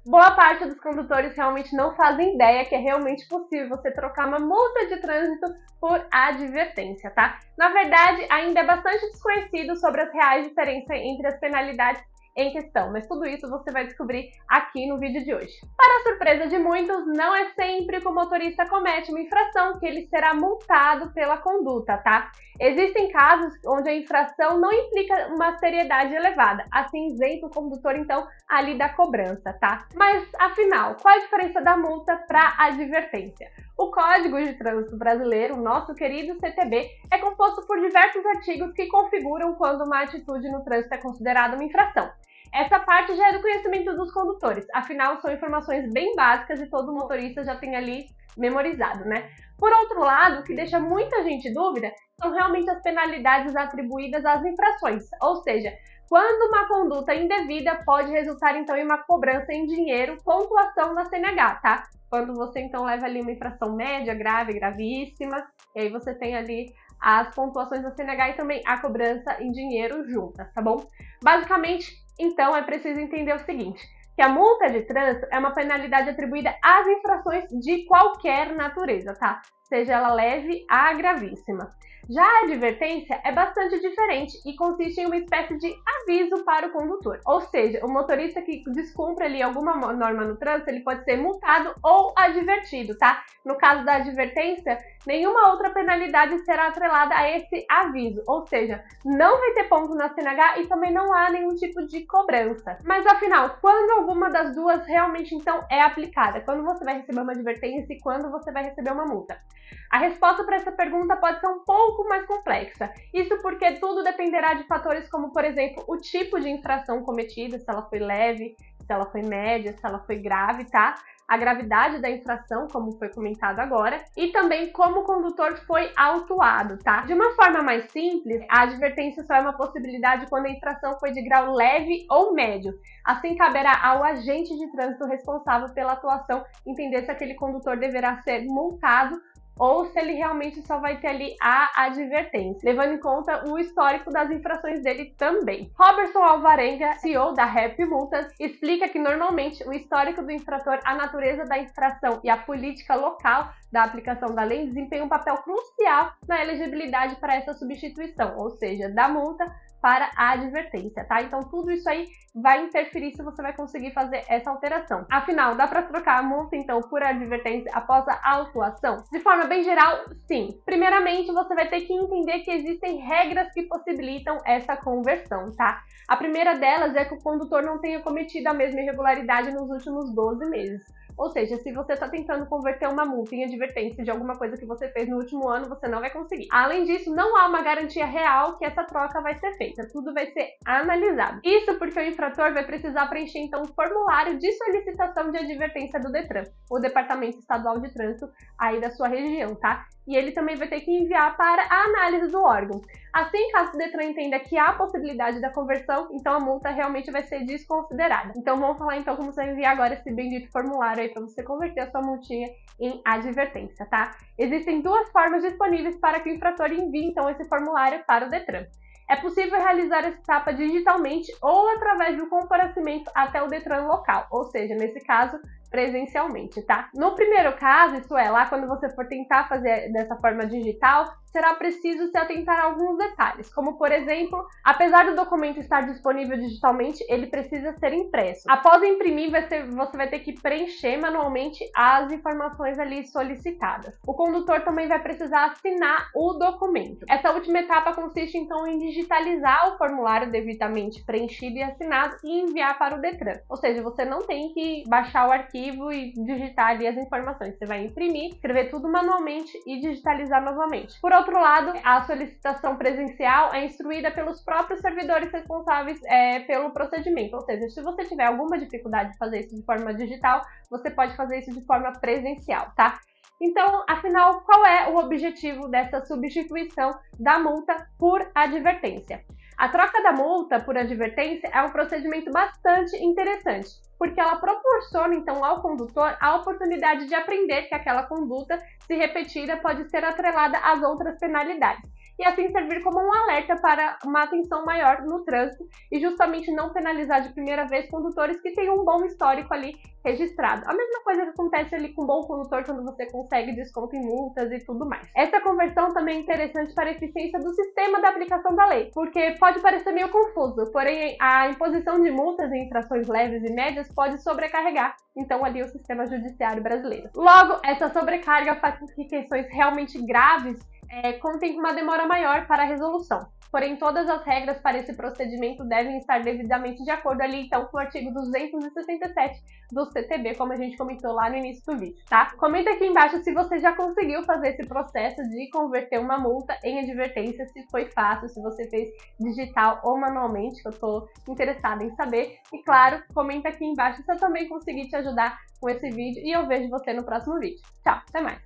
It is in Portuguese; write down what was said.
Boa parte dos condutores realmente não fazem ideia que é realmente possível você trocar uma multa de trânsito por advertência, tá? Na verdade, ainda é bastante desconhecido sobre as reais diferenças entre as penalidades em questão, mas tudo isso você vai descobrir aqui no vídeo de hoje. Para a surpresa de muitos, não é sempre que o motorista comete uma infração que ele será multado pela conduta, tá? Existem casos onde a infração não implica uma seriedade elevada, assim isenta o condutor então ali da cobrança, tá? Mas afinal, qual a diferença da multa para a advertência? O Código de Trânsito Brasileiro, nosso querido CTB, é composto por diversos artigos que configuram quando uma atitude no trânsito é considerada uma infração. Essa parte já é do conhecimento dos condutores, afinal são informações bem básicas e todo motorista já tem ali memorizado, né? Por outro lado, o que deixa muita gente em dúvida são realmente as penalidades atribuídas às infrações, ou seja, quando uma conduta indevida pode resultar então em uma cobrança em dinheiro, pontuação na CNH, tá? Quando você então leva ali uma infração média, grave, gravíssima, e aí você tem ali as pontuações da CNH e também a cobrança em dinheiro juntas, tá bom? Basicamente, então, é preciso entender o seguinte, que a multa de trânsito é uma penalidade atribuída às infrações de qualquer natureza, tá? Seja ela leve a gravíssima. Já a advertência é bastante diferente e consiste em uma espécie de aviso para o condutor. Ou seja, o motorista que descumpre ali alguma norma no trânsito, ele pode ser multado ou advertido, tá? No caso da advertência, nenhuma outra penalidade será atrelada a esse aviso. Ou seja, não vai ter ponto na CNH e também não há nenhum tipo de cobrança. Mas afinal, quando alguma das duas realmente então é aplicada? Quando você vai receber uma advertência e quando você vai receber uma multa? A resposta para essa pergunta pode ser um pouco mais complexa. Isso porque tudo dependerá de fatores como, por exemplo, o tipo de infração cometida, se ela foi leve, se ela foi média, se ela foi grave, tá? A gravidade da infração, como foi comentado agora, e também como o condutor foi autuado, tá? De uma forma mais simples, a advertência só é uma possibilidade quando a infração foi de grau leve ou médio. Assim, caberá ao agente de trânsito responsável pela atuação entender se aquele condutor deverá ser multado ou se ele realmente só vai ter ali a advertência, levando em conta o histórico das infrações dele também. Robertson Alvarenga, CEO da Rap Multas, explica que normalmente o histórico do infrator, a natureza da infração e a política local da aplicação da lei desempenham um papel crucial na elegibilidade para essa substituição, ou seja, da multa para a advertência, tá? Então tudo isso aí vai interferir se você vai conseguir fazer essa alteração. Afinal, dá para trocar a multa então por advertência após a autuação? De forma bem geral, sim. Primeiramente, você vai ter que entender que existem regras que possibilitam essa conversão, tá? A primeira delas é que o condutor não tenha cometido a mesma irregularidade nos últimos 12 meses. Ou seja, se você está tentando converter uma multa em advertência de alguma coisa que você fez no último ano, você não vai conseguir. Além disso, não há uma garantia real que essa troca vai ser feita. Tudo vai ser analisado. Isso porque o infrator vai precisar preencher, então, um formulário de solicitação de advertência do Detran, o Departamento Estadual de Trânsito aí da sua região, tá? E ele também vai ter que enviar para a análise do órgão. Assim, caso o Detran entenda que há possibilidade da conversão, então a multa realmente vai ser desconsiderada. Então vamos falar então como você vai enviar agora esse bendito formulário aí para você converter a sua multinha em advertência, tá? Existem duas formas disponíveis para que o infrator envie então esse formulário para o Detran. É possível realizar essa etapa digitalmente ou através do comparecimento até o Detran local, ou seja, nesse caso, presencialmente, tá? No primeiro caso, isso é, lá quando você for tentar fazer dessa forma digital, será preciso se atentar a alguns detalhes, como por exemplo, apesar do documento estar disponível digitalmente, ele precisa ser impresso. Após imprimir, você vai ter que preencher manualmente as informações ali solicitadas. O condutor também vai precisar assinar o documento. Essa última etapa consiste então em digitalizar o formulário devidamente preenchido e assinado e enviar para o Detran. Ou seja, você não tem que baixar o arquivo e digitar ali as informações. Você vai imprimir, escrever tudo manualmente e digitalizar novamente. Por outro lado, a solicitação presencial é instruída pelos próprios servidores responsáveis pelo procedimento. Ou seja, se você tiver alguma dificuldade de fazer isso de forma digital, você pode fazer isso de forma presencial, tá? Então, afinal, qual é o objetivo dessa substituição da multa por advertência? A troca da multa por advertência é um procedimento bastante interessante, porque ela proporciona, então, ao condutor a oportunidade de aprender que aquela conduta, se repetida, pode ser atrelada às outras penalidades. e assim servir como um alerta para uma atenção maior no trânsito e justamente não penalizar de primeira vez condutores que têm um bom histórico ali registrado. A mesma coisa que acontece ali com o bom condutor quando você consegue desconto em multas e tudo mais. Essa conversão também é interessante para a eficiência do sistema da aplicação da lei, porque pode parecer meio confuso, porém a imposição de multas em infrações leves e médias pode sobrecarregar, então, ali o sistema judiciário brasileiro. Logo, essa sobrecarga faz com que questões realmente graves contem uma demora maior para a resolução. Porém, todas as regras para esse procedimento devem estar devidamente de acordo ali, então, com o artigo 267 do CTB, como a gente comentou lá no início do vídeo, tá? Comenta aqui embaixo se você já conseguiu fazer esse processo de converter uma multa em advertência, se foi fácil, se você fez digital ou manualmente, que eu tô interessada em saber. E claro, comenta aqui embaixo se eu também consegui te ajudar com esse vídeo e eu vejo você no próximo vídeo. Tchau, até mais!